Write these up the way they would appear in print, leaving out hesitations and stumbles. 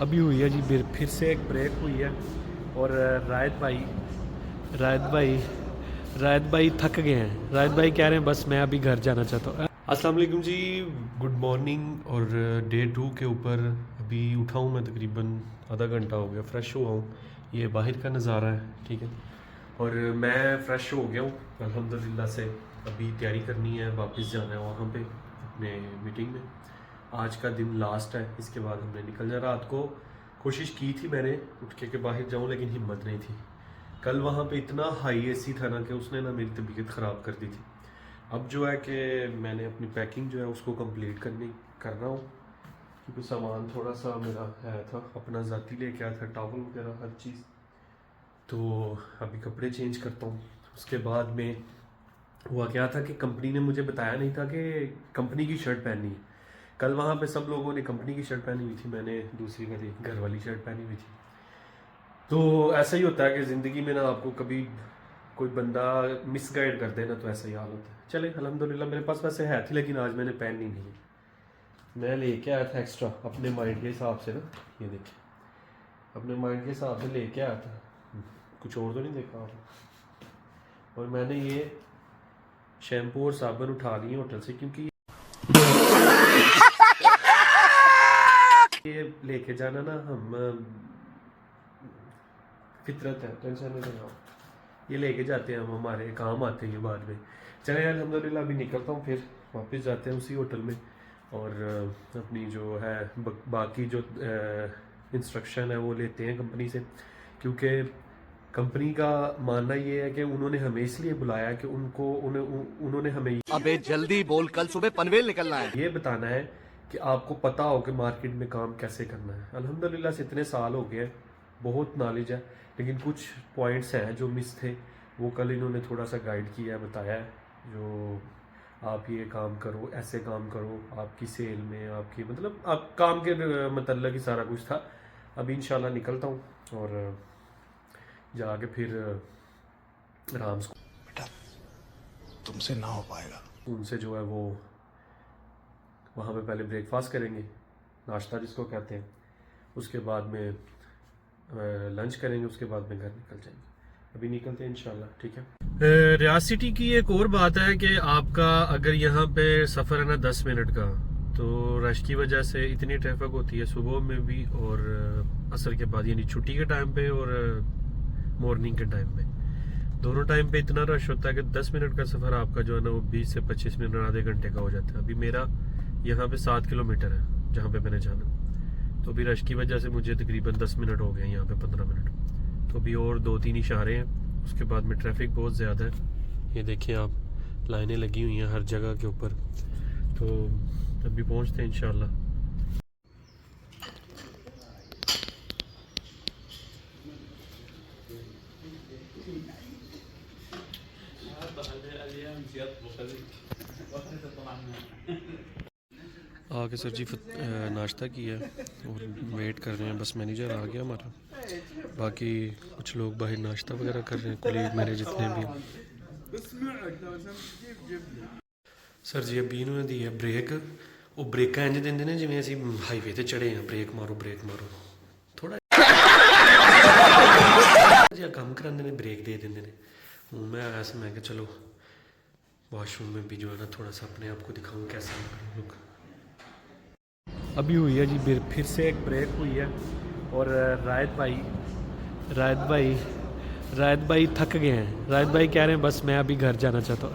अभी हुई है जी फिर से एक ब्रेक हुई है। और रायत भाई रायत भाई थक गए हैं। रायत भाई कह रहे हैं बस मैं अभी घर जाना चाहता हूँ। अस्सलाम वालेकुम जी, गुड मॉर्निंग। और डे 2 के ऊपर अभी उठा हूँ मैं, तकरीबन आधा घंटा हो गया, फ्रेश हुआ हूँ। ये बाहर का नज़ारा है, ठीक है। और मैं फ़्रेश हो गया हूँ अल्हम्दुलिल्लाह से। अभी तैयारी करनी है, वापस जाना है वहाँ पे अपने मीटिंग में। आज का दिन लास्ट है, इसके बाद हमने निकल जाना। रात को कोशिश की थी मैंने उठ के बाहर जाऊँ, लेकिन हिम्मत नहीं थी। कल वहाँ पे इतना हाई एसी था ना कि उसने ना मेरी तबीयत ख़राब कर दी थी। अब जो है कि मैंने अपनी पैकिंग जो है उसको कंप्लीट कर रहा हूँ, क्योंकि सामान थोड़ा सा मेरा है था, अपना ज़ाती लेके आया था, टॉवल वगैरह हर चीज़। तो अभी कपड़े चेंज करता हूँ। उसके बाद में हुआ क्या था कि कंपनी ने मुझे बताया नहीं था कि कंपनी की शर्ट पहननी है। कल वहाँ पे सब लोगों ने कंपनी की शर्ट पहनी हुई थी, मैंने दूसरी वाली घर वाली शर्ट पहनी हुई थी। तो ऐसा ही होता है कि ज़िंदगी में ना आपको कभी कोई बंदा मिसगाइड कर दे ना, तो ऐसा ही हाल होता है। चले अल्हम्दुलिल्लाह मेरे पास वैसे है थी, लेकिन आज मैंने पहननी नहीं है। मैं लेके आया था एक्स्ट्रा अपने माइंड के हिसाब से ना, ये देखिए अपने माइंड के हिसाब से लेके आया था, कुछ और तो नहीं देखा आपने। और मैंने ये शैम्पू और साबुन उठा लिए होटल से, क्योंकि ये लेके जाना ना हम फितरत है, टेंशन नहीं लेना। ये लेके जाते हैं हम, हमारे काम आते हैं ये बाद में। चले अल्हम्दुलिल्लाह अभी निकलता हूँ, फिर वापस जाते हैं उसी होटल में। और अपनी जो है बाकी जो इंस्ट्रक्शन है वो लेते हैं कंपनी से, क्योंकि कंपनी का मानना ये है कि उन्होंने हमें इसलिए बुलाया कि उन्होंने हमें अबे जल्दी बोल, कल सुबह पनवेल निकलना है। ये बताना है कि आपको पता हो कि मार्केट में काम कैसे करना है। अल्हम्दुलिल्लाह से इतने साल हो गए हैं, बहुत नॉलेज है, लेकिन कुछ पॉइंट्स हैं जो मिस थे, वो कल इन्होंने थोड़ा सा गाइड किया है, बताया है। जो आप ये काम करो, ऐसे काम करो, आपकी सेल में आपकी मतलब आप काम के मतलब ही सारा कुछ था। अभी इंशाल्लाह निकलता हूँ और जाके फिर आराम से बेटा तुमसे ना हो पाएगा। उनसे जो है वो वहाँ पे पहले ब्रेकफास्ट करेंगे, नाश्ता जिसको कहते हैं। उसके बाद में लंच करेंगे, उसके बाद में घर निकल जाएंगे। अभी निकलते हैं इंशाल्लाह, ठीक है। रियाज सिटी की एक और बात है कि आपका अगर यहाँ पे सफ़र है ना 10 मिनट का, तो रश की वजह से इतनी ट्रैफिक होती है सुबह में भी और असर के बाद, यानी छुट्टी के टाइम पे और मॉर्निंग के टाइम पे, दोनों टाइम पे इतना रश होता है कि 10 मिनट का सफ़र आपका जो है ना वो 20 से 25 मिनट आधे घंटे का हो जाता है। अभी मेरा यहाँ पे 7 किलोमीटर है जहाँ पे मैंने जाना, तो अभी रश की वजह से मुझे तकरीबन 10 मिनट हो गए, यहाँ पे 15 मिनट। तो अभी और 2-3 इशारे हैं, उसके बाद में ट्रैफिक बहुत ज़्यादा है। ये देखिए आप, लाइनें लगी हुई हैं हर जगह के ऊपर। तो अभी पहुँचते हैं इंशाल्लाह। आके सर जी नाश्ता किया और वेट कर रहे हैं, बस मैनेजर आ गया हमारा। बाकी कुछ लोग बाहर नाश्ता वगैरह कर रहे हैं, कलीग मेरे जितने भी। सर जी अभी इन्होंने दी है ब्रेक। वो ब्रेक इंज देंगे ने जिवें असीं हाईवे ते चढ़े हैं, ब्रेक मारो थोड़ा जिहा कम करांदे ने, ब्रेक दे देंगे ने। हूँ मैं आया से, मैं चलो वॉशरूम में भी जो है ना थोड़ा सा अपने आप को दिखाऊँ कैसा लुक। अभी हुई है जी फिर से एक ब्रेक हुई है। और रायत भाई थक गए हैं। रायत भाई कह रहे हैं बस मैं अभी घर जाना चाहता हूँ।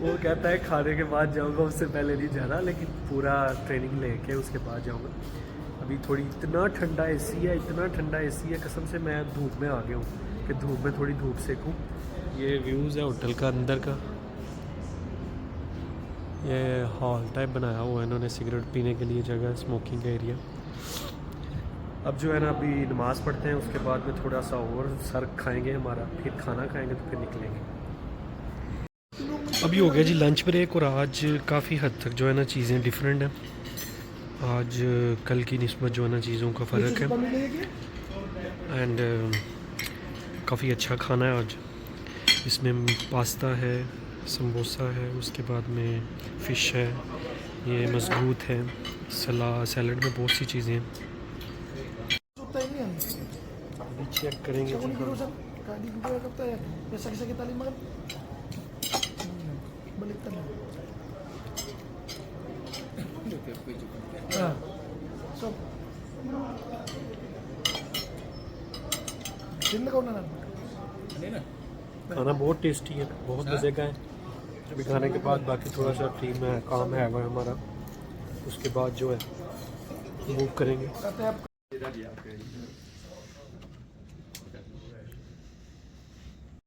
वो कहता है खाने के बाद जाऊंगा, उससे पहले नहीं जाना, लेकिन पूरा ट्रेनिंग लेके उसके बाद जाऊंगा। अभी थोड़ी इतना ठंडा एसी है, कसम से मैं धूप में आ गया हूँ कि धूप में थोड़ी धूप सेकूँ। ये व्यूज़ है होटल का अंदर का, ये हॉल टाइप बनाया हुआ है इन्होंने, सिगरेट पीने के लिए जगह, स्मोकिंग का एरिया। अब जो है ना अभी नमाज़ पढ़ते हैं, उसके बाद में थोड़ा सा और सर खाएंगे हमारा, फिर खाना खाएंगे तो फिर निकलेंगे। अभी हो गया जी लंच ब्रेक, और आज काफ़ी हद तक जो है ना चीज़ें डिफरेंट हैं। आज कल की निस्बत जो है ना चीज़ों का फ़र्क है। एंड काफ़ी अच्छा खाना है आज। इसमें पास्ता है, समोसा है, उसके बाद में फ़िश है, ये मज़बूत है, सैलड में बहुत सी चीज़ें हैं। Tayo yan. अभी चेक करेंगे Siya जी kung हम। girusan. Kadi ko kaya kaptaya. Yung sakit-sakit tali makan. Baliktad na. Ah. So. Din na na. खाना बहुत टेस्टी है, बहुत मज़े का है। अभी खाने के बाद बाकी थोड़ा सा टीम है, काम है हमारा, उसके बाद जो है मूव करेंगे। Kataya.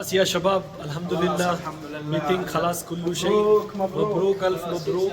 बस या शबाब अल्हम्दुलिल्लाह मीटिंग खलास कुल्लू शई मबरूक अल्फ मबरूक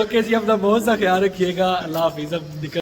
ओके जी अपना बहुत सा ख्याल रखिएगा अल्लाह हाफिज़ अब निकल